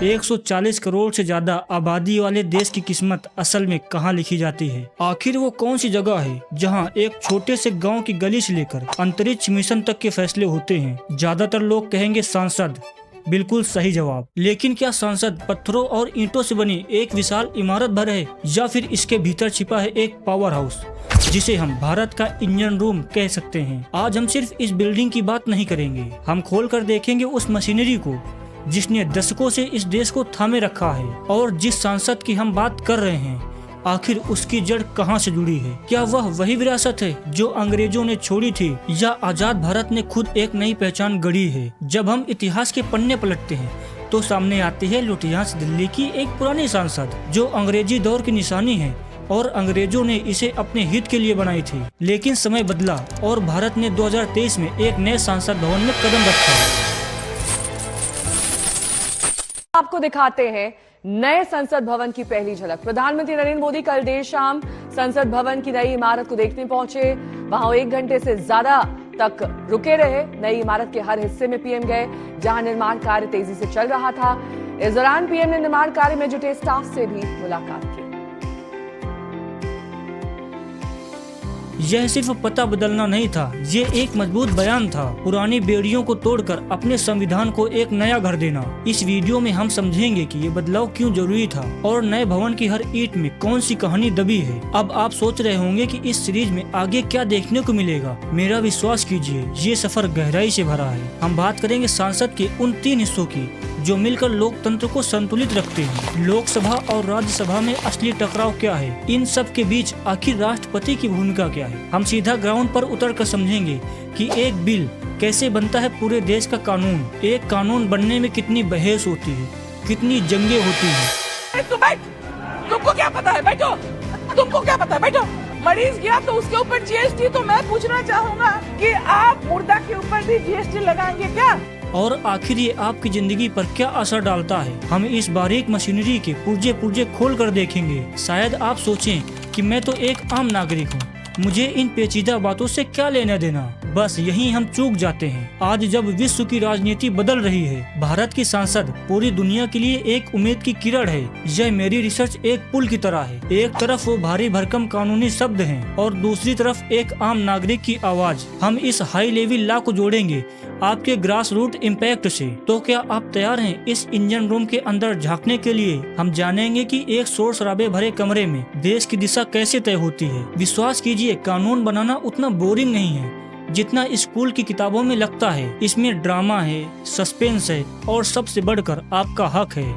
140 करोड़ से ज्यादा आबादी वाले देश की किस्मत असल में कहाँ लिखी जाती है? आखिर वो कौन सी जगह है जहाँ एक छोटे से गांव की गली से लेकर अंतरिक्ष मिशन तक के फैसले होते हैं? ज्यादातर लोग कहेंगे संसद। बिल्कुल सही जवाब। लेकिन क्या संसद पत्थरों और ईंटों से बनी एक विशाल इमारत भर है, या फिर इसके भीतर छिपा है एक पावर हाउस जिसे हम भारत का इंजन रूम कह सकते हैं? आज हम सिर्फ इस बिल्डिंग की बात नहीं करेंगे, हम खोल कर देखेंगे उस मशीनरी को जिसने दशकों से इस देश को थामे रखा है। और जिस सांसद की हम बात कर रहे हैं, आखिर उसकी जड़ कहां से जुड़ी है? क्या वह वही विरासत है जो अंग्रेजों ने छोड़ी थी, या आजाद भारत ने खुद एक नई पहचान गढ़ी है? जब हम इतिहास के पन्ने पलटते हैं तो सामने आती है लुधियाना दिल्ली की एक पुरानी सांसद जो अंग्रेजी दौर की निशानी है और अंग्रेजों ने इसे अपने हित के लिए बनाई थी। लेकिन समय बदला और भारत ने 2023 में एक नए संसद भवन में कदम रखा। आपको दिखाते हैं नए संसद भवन की पहली झलक। प्रधानमंत्री नरेंद्र मोदी कल देर शाम संसद भवन की नई इमारत को देखने पहुंचे। वहां 1 घंटे से ज्यादा तक रुके रहे। नई इमारत के हर हिस्से में पीएम गए जहां निर्माण कार्य तेजी से चल रहा था। इस दौरान पीएम ने निर्माण कार्य में जुटे स्टाफ से भी मुलाकात की। यह सिर्फ पता बदलना नहीं था, ये एक मजबूत बयान था। पुरानी बेड़ियों को तोड़कर अपने संविधान को एक नया घर देना। इस वीडियो में हम समझेंगे कि ये बदलाव क्यों जरूरी था और नए भवन की हर ईंट में कौन सी कहानी दबी है। अब आप सोच रहे होंगे कि इस सीरीज में आगे क्या देखने को मिलेगा। मेरा विश्वास कीजिए, ये सफर गहराई से भरा है। हम बात करेंगे सांसद के उन 3 हिस्सों की जो मिलकर लोकतंत्र को संतुलित रखते हैं। लोकसभा और राज्यसभा में असली टकराव क्या है? इन सब के बीच आखिर राष्ट्रपति की भूमिका क्या है? हम सीधा ग्राउंड पर उतरकर समझेंगे कि एक बिल कैसे बनता है पूरे देश का कानून। एक कानून बनने में कितनी बहस होती है, कितनी जंगें होती हैं। तुमको क्या पता है? बैठो। तुमको क्या पता है? बैठो। मरीज गया तो उसके ऊपर जीएसटी। तो मैं पूछना चाहूंगा कि आप मुर्दा के ऊपर भी जीएसटी लगाएंगे क्या? और आखिर ये आपकी जिंदगी पर क्या असर डालता है? हम इस बारीक मशीनरी के पुर्जे पुर्जे खोल कर देखेंगे। शायद आप सोचें कि मैं तो एक आम नागरिक हूँ, मुझे इन पेचीदा बातों से क्या लेना देना। बस यहीं हम चूक जाते हैं। आज जब विश्व की राजनीति बदल रही है, भारत की सांसद पूरी दुनिया के लिए एक उम्मीद की किरण है। यह मेरी रिसर्च एक पुल की तरह है। एक तरफ वो भारी भरकम कानूनी शब्द हैं और दूसरी तरफ एक आम नागरिक की आवाज। हम इस हाई लेवल लॉ को जोड़ेंगे आपके ग्रास रूट इम्पैक्ट से। तो क्या आप तैयार हैं इस इंजन रूम के अंदर झांकने के लिए? हम जानेंगे कि एक शोर शराबे भरे कमरे में देश की दिशा कैसे तय होती है। विश्वास कीजिए, कानून बनाना उतना बोरिंग नहीं है जितना स्कूल की किताबों में लगता है। इसमें ड्रामा है, सस्पेंस है और सबसे बढ़कर आपका हक है।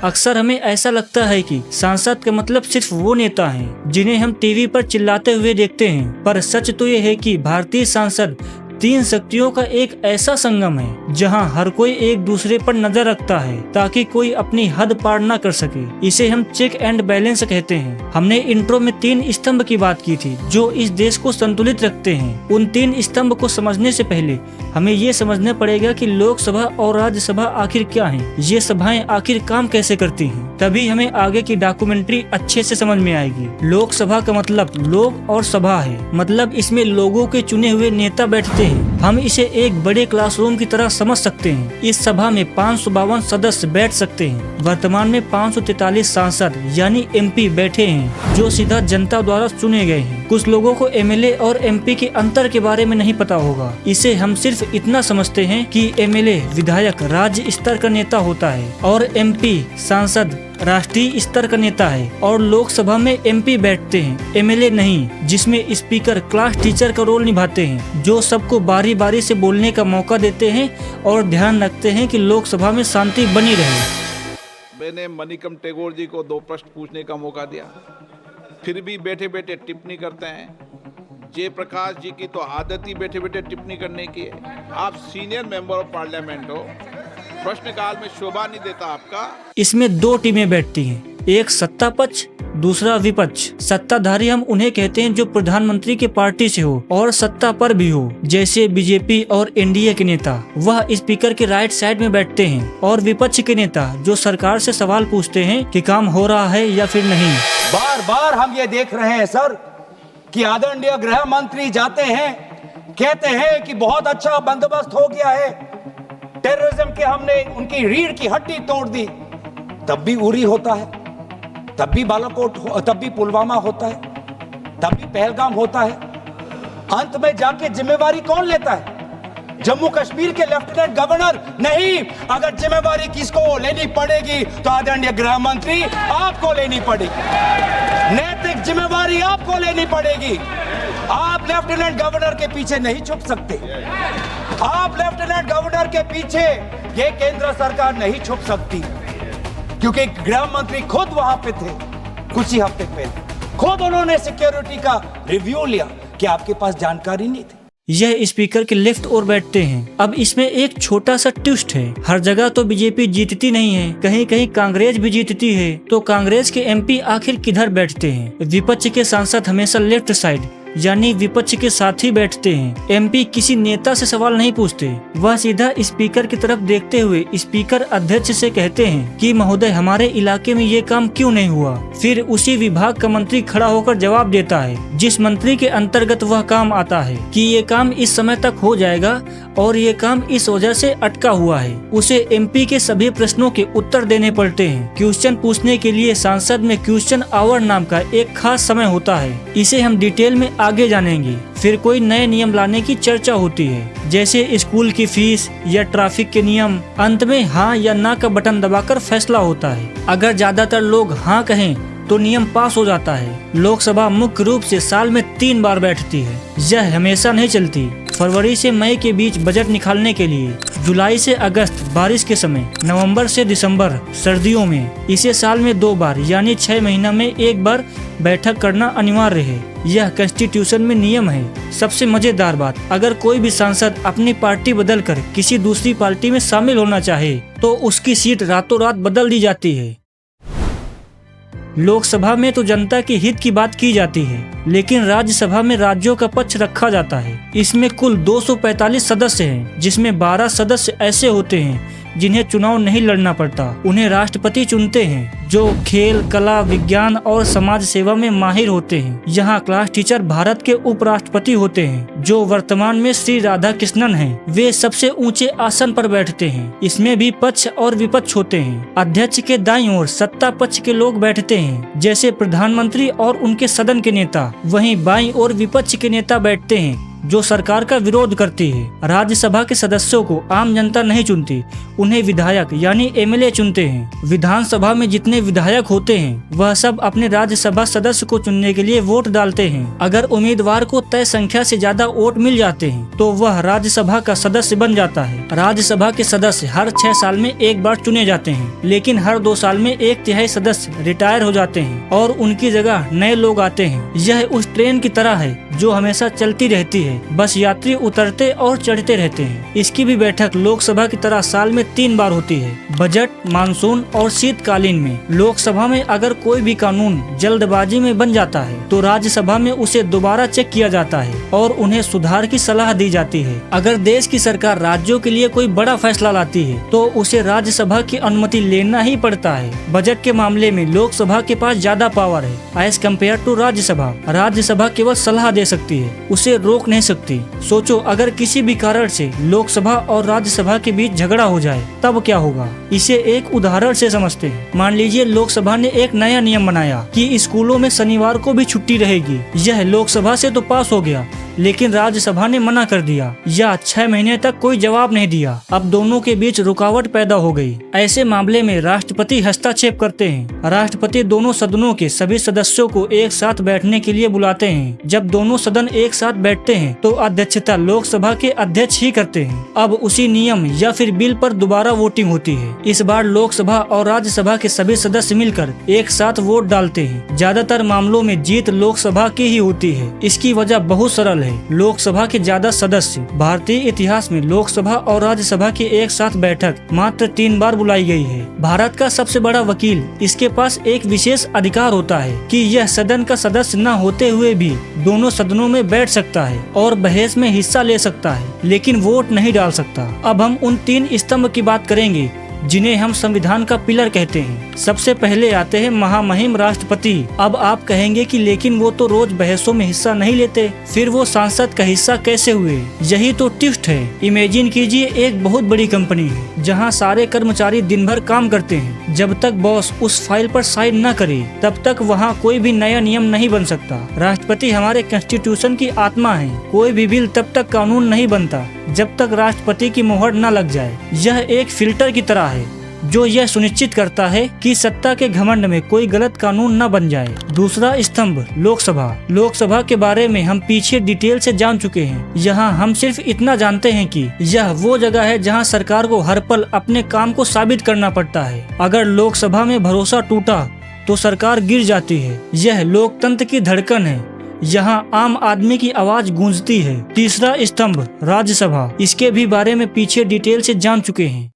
अक्सर हमें ऐसा लगता है कि सांसद का मतलब सिर्फ वो नेता हैं जिन्हें हम टीवी पर चिल्लाते हुए देखते हैं, पर सच तो ये है कि भारतीय सांसद 3 शक्तियों का एक ऐसा संगम है जहां हर कोई एक दूसरे पर नजर रखता है ताकि कोई अपनी हद पार न कर सके। इसे हम चेक एंड बैलेंस कहते हैं। हमने इंट्रो में 3 स्तंभ की बात की थी जो इस देश को संतुलित रखते हैं। उन 3 स्तंभ को समझने से पहले हमें ये समझना पड़ेगा कि लोकसभा और राज्यसभा आखिर क्या है, ये सभाएं आखिर काम कैसे करती हैं। तभी हमें आगे की डॉक्यूमेंट्री अच्छे से समझ में आएगी। लोकसभा का मतलब लोक और सभा है, मतलब इसमें लोगों के चुने हुए नेता बैठते हैं। हम इसे एक बड़े क्लासरूम की तरह समझ सकते हैं। इस सभा में 552 सदस्य बैठ सकते हैं। वर्तमान में 543 सांसद यानी एमपी बैठे हैं जो सीधा जनता द्वारा चुने गए हैं। कुछ लोगों को एमएलए और एमपी के अंतर के बारे में नहीं पता होगा। इसे हम सिर्फ इतना समझते हैं कि एमएलए विधायक राज्य स्तर का नेता होता है और एमपी सांसद राष्ट्रीय स्तर का नेता है। और लोकसभा में एमपी बैठते हैं, एमएलए नहीं, जिसमें स्पीकर क्लास टीचर का रोल निभाते हैं जो सबको बारी बारी से बोलने का मौका देते हैं और ध्यान रखते हैं कि लोकसभा में शांति बनी रहे। मैंने मणिकम टेगोर जी को 2 प्रश्न पूछने का मौका दिया, फिर भी बैठे बैठे टिप्पणी करते हैं। जयप्रकाश जी की तो आदत ही बैठे बैठे टिप्पणी करने की है। आप सीनियर मेंबर ऑफ पार्लियामेंट हो, प्रश्नकाल में शोभा नहीं देता आपका। इसमें 2 टीमें बैठती हैं, एक सत्ता पक्ष, दूसरा विपक्ष। सत्ताधारी हम उन्हें कहते हैं जो प्रधानमंत्री के पार्टी से हो और सत्ता पर भी हो, जैसे बीजेपी और एनडीए के नेता, वह स्पीकर के राइट साइड में बैठते हैं। और विपक्ष के नेता जो सरकार से सवाल पूछते हैं कि काम हो रहा है या फिर नहीं। बार बार हम ये देख रहे हैं सर कि आदरणीय गृह मंत्री जाते हैं, कहते हैं कि बहुत अच्छा बंदोबस्त हो गया है, टेररिज्म के हमने उनकी रीढ़ की हड्डी तोड़ दी, तब भी उरी होता है, तब भी बालाकोट, तब भी पुलवामा होता है, तब भी पहलगाम होता है। अंत में जाके जिम्मेवारी कौन लेता है? जम्मू कश्मीर के लेफ्टिनेंट गवर्नर नहीं। अगर जिम्मेवारी किसको लेनी पड़ेगी तो आदरणीय गृह मंत्री आपको लेनी पड़ेगी, नैतिक जिम्मेवारी आपको लेनी पड़ेगी। आप लेफ्टिनेंट गवर्नर के पीछे नहीं छुप सकते, आप लेफ्टिनेंट गवर्नर के पीछे ये केंद्र सरकार नहीं छुप सकती, क्योंकि गृह मंत्री खुद वहां पे थे कुछ ही हफ्ते पहले, खुद उन्होंने सिक्योरिटी का रिव्यू लिया कि आपके पास जानकारी नहीं थी। यह स्पीकर के लेफ्ट ओर बैठते हैं। अब इसमें एक छोटा सा ट्विस्ट है, हर जगह तो बीजेपी जीतती नहीं है, कहीं कहीं कांग्रेस भी जीतती है। तो कांग्रेस के एमपी आखिर किधर बैठते हैं? विपक्ष के सांसद हमेशा लेफ्ट साइड यानी विपक्ष के साथ ही बैठते हैं। एमपी किसी नेता से सवाल नहीं पूछते, वह सीधा स्पीकर की तरफ देखते हुए स्पीकर अध्यक्ष से कहते हैं कि महोदय हमारे इलाके में ये काम क्यों नहीं हुआ। फिर उसी विभाग का मंत्री खड़ा होकर जवाब देता है, जिस मंत्री के अंतर्गत वह काम आता है, कि ये काम इस समय तक हो जाएगा और ये काम इस वजह से अटका हुआ है। उसे एमपी के सभी प्रश्नों के उत्तर देने पड़ते हैं। क्वेश्चन पूछने के लिए सांसद में क्वेश्चन आवर नाम का एक खास समय होता है, इसे हम डिटेल में आगे जानेंगे। फिर कोई नए नियम लाने की चर्चा होती है, जैसे स्कूल की फीस या ट्रैफिक के नियम। अंत में हाँ या ना का बटन दबाकर फैसला होता है। अगर ज्यादातर लोग हाँ कहें तो नियम पास हो जाता है। लोकसभा मुख्य रूप से साल में 3 बार बैठती है, यह हमेशा नहीं चलती। फरवरी से मई के बीच बजट निकालने के लिए, जुलाई से अगस्त बारिश के समय, नवंबर से दिसंबर सर्दियों में। इसे साल में 2 बार यानी 6 महीना में 1 बार बैठक करना अनिवार्य है। यह कॉन्स्टिट्यूशन में नियम है। सबसे मजेदार बात, अगर कोई भी सांसद अपनी पार्टी बदलकर किसी दूसरी पार्टी में शामिल होना चाहे तो उसकी सीट रातों रात बदल दी जाती है। लोकसभा में तो जनता के हित की बात की जाती है, लेकिन राज्यसभा में राज्यों का पक्ष रखा जाता है। इसमें कुल 245 सदस्य हैं, जिसमें 12 सदस्य ऐसे होते हैं जिन्हें चुनाव नहीं लड़ना पड़ता। उन्हें राष्ट्रपति चुनते हैं, जो खेल, कला, विज्ञान और समाज सेवा में माहिर होते हैं। यहाँ क्लास टीचर भारत के उपराष्ट्रपति होते हैं, जो वर्तमान में श्री राधा कृष्णन हैं। वे सबसे ऊंचे आसन पर बैठते हैं। इसमें भी पक्ष और विपक्ष होते हैं। अध्यक्ष के दाईं ओर सत्ता पक्ष के लोग बैठते हैं, जैसे प्रधानमंत्री और उनके सदन के नेता। वहीं बाईं ओर विपक्ष के नेता बैठते हैं, जो सरकार का विरोध करती है। राज्यसभा के सदस्यों को आम जनता नहीं चुनती, उन्हें विधायक यानी एमएलए चुनते हैं। विधानसभा में जितने विधायक होते हैं वह सब अपने राज्यसभा सदस्य को चुनने के लिए वोट डालते हैं। अगर उम्मीदवार को तय संख्या से ज्यादा वोट मिल जाते हैं तो वह राज्यसभा का सदस्य बन जाता है। राज्यसभा के सदस्य हर 6 साल में 1 बार चुने जाते हैं, लेकिन हर 2 साल में 1/3 सदस्य रिटायर हो जाते हैं और उनकी जगह नए लोग आते हैं। यह उस ट्रेन की तरह है जो हमेशा चलती रहती है, बस यात्री उतरते और चढ़ते रहते हैं। इसकी भी बैठक लोकसभा की तरह साल में 3 बार होती है, बजट, मानसून और शीतकालीन में। लोकसभा में अगर कोई भी कानून जल्दबाजी में बन जाता है तो राज्यसभा में उसे दोबारा चेक किया जाता है और उन्हें सुधार की सलाह दी जाती है। अगर देश की सरकार राज्यों के लिए कोई बड़ा फैसला लाती है तो उसे राज्यसभा की अनुमति लेना ही पड़ता है। बजट के मामले में लोकसभा के पास ज्यादा पावर है as compare to Rajya Sabha. Rajya Sabha केवल सलाह दे सकती है, उसे रोक नहीं सकती। सोचो, अगर किसी भी कारण से लोकसभा और राज्यसभा के बीच झगड़ा हो जाए तब क्या होगा? इसे एक उदाहरण से समझते हैं। मान लीजिए लोकसभा ने एक नया नियम बनाया कि स्कूलों में शनिवार को भी छुट्टी रहेगी। यह लोकसभा से तो पास हो गया, लेकिन राज्यसभा ने मना कर दिया या 6 महीने तक कोई जवाब नहीं दिया। अब दोनों के बीच रुकावट पैदा हो गई। ऐसे मामले में राष्ट्रपति हस्तक्षेप करते हैं। राष्ट्रपति दोनों सदनों के सभी सदस्यों को एक साथ बैठने के लिए बुलाते हैं। जब दोनों सदन एक साथ बैठते हैं तो अध्यक्षता लोकसभा के अध्यक्ष ही करते हैं। अब उसी नियम या फिर बिल पर दोबारा वोटिंग होती है। इस बार लोकसभा और राज्यसभा के सभी सदस्य मिलकर एक साथ वोट डालते हैं। ज्यादातर मामलों में जीत लोकसभा की ही होती है। इसकी वजह बहुत सरल है। लोकसभा के ज्यादा सदस्य। भारतीय इतिहास में लोकसभा और राज्यसभा की एक साथ बैठक मात्र 3 बार बुलाई गई है। भारत का सबसे बड़ा वकील, इसके पास एक विशेष अधिकार होता है कि यह सदन का सदस्य न होते हुए भी दोनों सदनों में बैठ सकता है और बहस में हिस्सा ले सकता है, लेकिन वोट नहीं डाल सकता। अब हम उन 3 स्तंभ की बात करेंगे जिन्हें हम संविधान का पिलर कहते हैं। सबसे पहले आते हैं महामहिम राष्ट्रपति। अब आप कहेंगे कि लेकिन वो तो रोज बहसों में हिस्सा नहीं लेते, फिर वो सांसद का हिस्सा कैसे हुए? यही तो ट्विस्ट है। इमेजिन कीजिए, एक बहुत बड़ी कंपनी है जहाँ सारे कर्मचारी दिन भर काम करते हैं। जब तक बॉस उस फाइल पर साइन न करे तब तक वहाँ कोई भी नया नियम नहीं बन सकता। राष्ट्रपति हमारे कॉन्स्टिट्यूशन की आत्मा है। कोई भी बिल तब तक कानून नहीं बनता जब तक राष्ट्रपति की मोहर न लग जाए। यह एक फिल्टर की तरह है जो यह सुनिश्चित करता है कि सत्ता के घमंड में कोई गलत कानून न बन जाए। दूसरा स्तंभ, लोकसभा। लोकसभा के बारे में हम पीछे डिटेल से जान चुके हैं। यहाँ हम सिर्फ इतना जानते हैं कि यह वो जगह है जहाँ सरकार को हर पल अपने काम को साबित करना पड़ता है। अगर लोकसभा में भरोसा टूटा तो सरकार गिर जाती है। यह लोकतंत्र की धड़कन है, यहाँ आम आदमी की आवाज गूंजती है। तीसरा स्तंभ, राज्यसभा। इसके भी बारे में पीछे डिटेल से जान चुके हैं।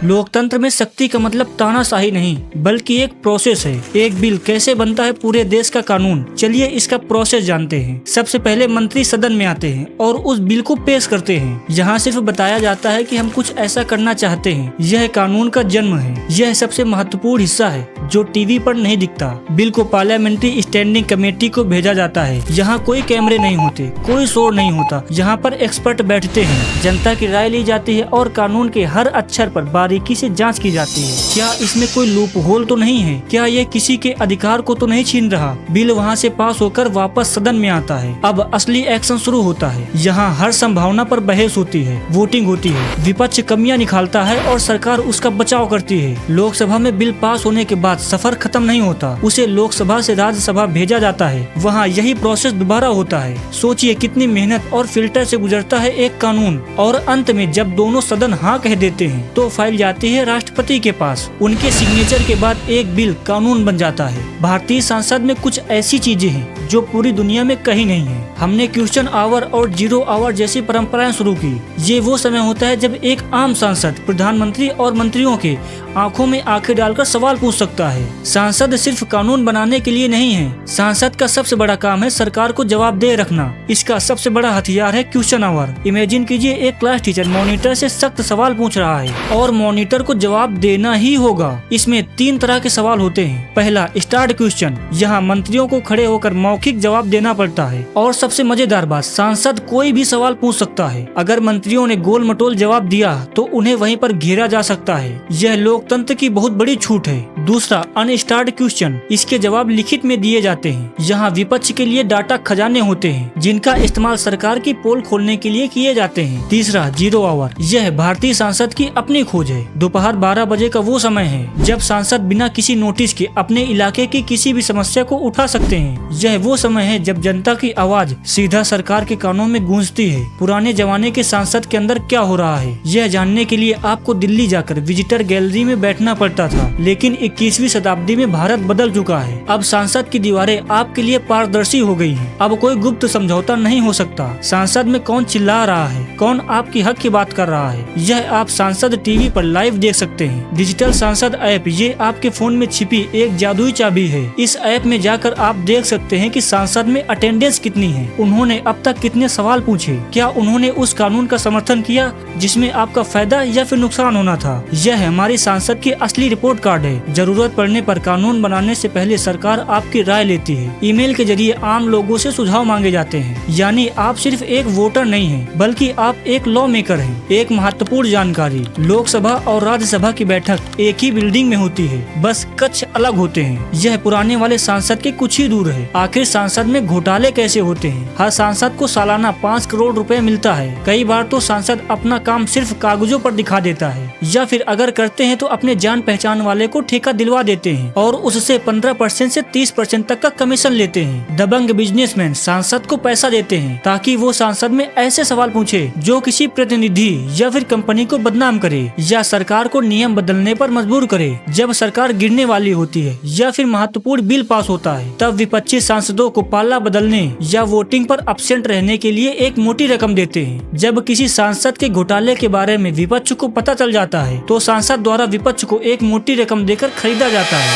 लोकतंत्र में शक्ति का मतलब तानाशाही नहीं बल्कि एक प्रोसेस है। एक बिल कैसे बनता है पूरे देश का कानून। चलिए इसका प्रोसेस जानते हैं। सबसे पहले मंत्री सदन में आते हैं और उस बिल को पेश करते हैं। यहाँ सिर्फ बताया जाता है कि हम कुछ ऐसा करना चाहते हैं। यह कानून का जन्म है। यह सबसे महत्वपूर्ण हिस्सा है जो टीवी पर नहीं दिखता। बिल को पार्लियामेंट्री स्टैंडिंग कमेटी को भेजा जाता है। यहाँ कोई कैमरे नहीं होते, कोई शोर नहीं होता। यहाँ पर एक्सपर्ट बैठते हैं, जनता की राय ली जाती है और कानून के हर अक्षर पर बारीकी से जांच की जाती है। क्या इसमें कोई लूप होल तो नहीं है? क्या ये किसी के अधिकार को तो नहीं छीन रहा? बिल वहाँ से पास होकर वापस सदन में आता है। अब असली एक्शन शुरू होता है। यहाँ हर संभावना पर बहस होती है, वोटिंग होती है, विपक्ष कमियां निकालता है और सरकार उसका बचाव करती है। लोकसभा में बिल पास होने के बाद सफर खत्म नहीं होता, उसे लोकसभा से राज्यसभा भेजा जाता है। वहाँ यही प्रोसेस दोबारा होता है। सोचिए कितनी मेहनत और फिल्टर से गुजरता है एक कानून। और अंत में जब दोनों सदन हाँ कह देते हैं तो फाइल जाती है राष्ट्रपति के पास। उनके सिग्नेचर के बाद एक बिल कानून बन जाता है। भारतीय संसद में कुछ ऐसी चीजें हैं जो पूरी दुनिया में कहीं नहीं है। हमने क्वेश्चन आवर और 0 आवर जैसी परंपराएं शुरू की। ये वो समय होता है जब एक आम सांसद प्रधानमंत्री और मंत्रियों के आंखों में आंखें डालकर सवाल पूछ सकता है। सांसद सिर्फ कानून बनाने के लिए नहीं है। सांसद का सबसे बड़ा काम है सरकार को जवाबदेह रखना। इसका सबसे बड़ा हथियार है क्वेश्चन आवर। इमेजिन कीजिए एक क्लास टीचर मॉनिटर से सख्त सवाल पूछ रहा है और मॉनिटर को जवाब देना ही होगा। इसमें 3 तरह के सवाल होते हैं। पहला, स्टार्ट क्वेश्चन। यहाँ मंत्रियों को खड़े होकर मौखिक जवाब देना पड़ता है। और सबसे मजेदार बात, सांसद कोई भी सवाल पूछ सकता है। अगर मंत्रियों ने गोल मटोल जवाब दिया तो उन्हें वहीं पर घेरा जा सकता है। यह लोकतंत्र की बहुत बड़ी छूट है। दूसरा, अनस्टार्ड क्वेश्चन। इसके जवाब लिखित में दिए जाते हैं। यहाँ विपक्ष के लिए डाटा खजाने होते हैं जिनका इस्तेमाल सरकार की पोल खोलने के लिए किए जाते हैं। तीसरा, 0 आवर। यह भारतीय सांसद की अपनी खोज है। दोपहर 12 बजे का वो समय है जब सांसद बिना किसी नोटिस के अपने इलाके की किसी भी समस्या को उठा सकते हैं। यह वो समय है जब जनता की आवाज सीधा सरकार के कानों में गूंजती है। पुराने जमाने के सांसद के अंदर क्या हो रहा है यह जानने के लिए आपको दिल्ली जाकर विजिटर गैलरी में बैठना पड़ता था। लेकिन 21वीं शताब्दी में भारत बदल चुका है। अब सांसद की दीवारें आपके लिए पारदर्शी हो गई हैं। अब कोई गुप्त समझौता नहीं हो सकता। सांसद में कौन चिल्ला रहा है, कौन आपकी हक की बात कर रहा है, यह आप सांसद टीवी पर लाइव देख सकते हैं। डिजिटल सांसद ऐप, ये आपके फोन में छिपी एक जादुई चाबी है। इस ऐप में जाकर आप देख सकते हैं कि सांसद में अटेंडेंस कितनी है, उन्होंने अब तक कितने सवाल पूछे, क्या उन्होंने उस कानून का समर्थन किया जिसमें आपका फायदा या फिर नुकसान होना था। यह हमारी सांसद की असली रिपोर्ट कार्ड है। जरूरत पड़ने पर कानून बनाने से पहले सरकार आपकी राय लेती है। ईमेल के जरिए आम लोगों से सुझाव मांगे जाते हैं। यानी आप सिर्फ एक वोटर नहीं हैं, बल्कि आप एक लॉ मेकर हैं। एक महत्वपूर्ण जानकारी, लोकसभा और राज्यसभा की बैठक एक ही बिल्डिंग में होती है, बस कक्ष अलग होते हैं। यह पुराने वाले सांसद के कुछ ही दूर है। आखिर सांसद में घोटाले कैसे होते हैं? हर सांसद को सालाना 5 करोड़ रुपए मिलता है। कई बार तो सांसद अपना काम सिर्फ कागजों पर दिखा देता है, या फिर अगर करते हैं तो अपने जान पहचान वाले को ठेका दिलवा देते हैं और उससे 15% से 30% तक का कमीशन लेते हैं। दबंग बिजनेसमैन सांसद को पैसा देते हैं ताकि वो सांसद में ऐसे सवाल पूछे जो किसी प्रतिनिधि या फिर कंपनी को बदनाम करे या सरकार को नियम बदलने पर मजबूर करे। जब सरकार गिरने वाली होती है या फिर महत्वपूर्ण बिल पास होता है, तब विपक्षी सांसदों को पाला बदलने या वोटिंग पर एब्सेंट रहने के लिए एक मोटी रकम देते हैं। जब किसी सांसद के घोटाले के बारे में विपक्ष को पता चल जाता है तो सांसद द्वारा विपक्ष को एक मोटी रकम देकर खरीदा जाता है।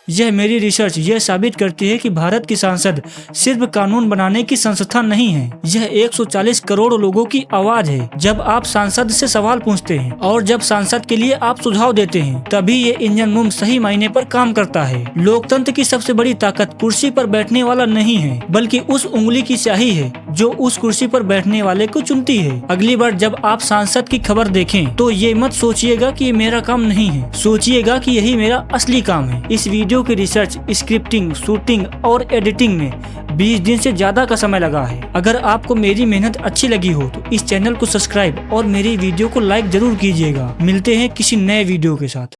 यह मेरी रिसर्च यह साबित करती है कि भारत की संसद सिर्फ कानून बनाने की संस्था नहीं है, यह 140 करोड़ लोगों की आवाज है। जब आप सांसद से सवाल पूछते हैं और जब सांसद के लिए आप सुझाव देते हैं, तभी ये इंजन रूम सही मायने पर काम करता है। लोकतंत्र की सबसे बड़ी ताकत कुर्सी पर बैठने वाला नहीं है, बल्कि उस उंगली की स्याही है जो उस कुर्सी पर बैठने वाले को चुनती है। अगली बार जब आप सांसद की खबर देखें तो ये मत सोचिएगा कि ये मेरा काम नहीं है, सोचिएगा कि यही मेरा असली काम है। इस वीडियो की रिसर्च, स्क्रिप्टिंग, शूटिंग और एडिटिंग में 20 दिन से ज्यादा का समय लगा है। अगर आपको मेरी मेहनत अच्छी लगी हो तो इस चैनल को सब्सक्राइब और मेरी वीडियो को लाइक जरूर कीजिएगा। मिलते हैं किसी नए वीडियो के साथ।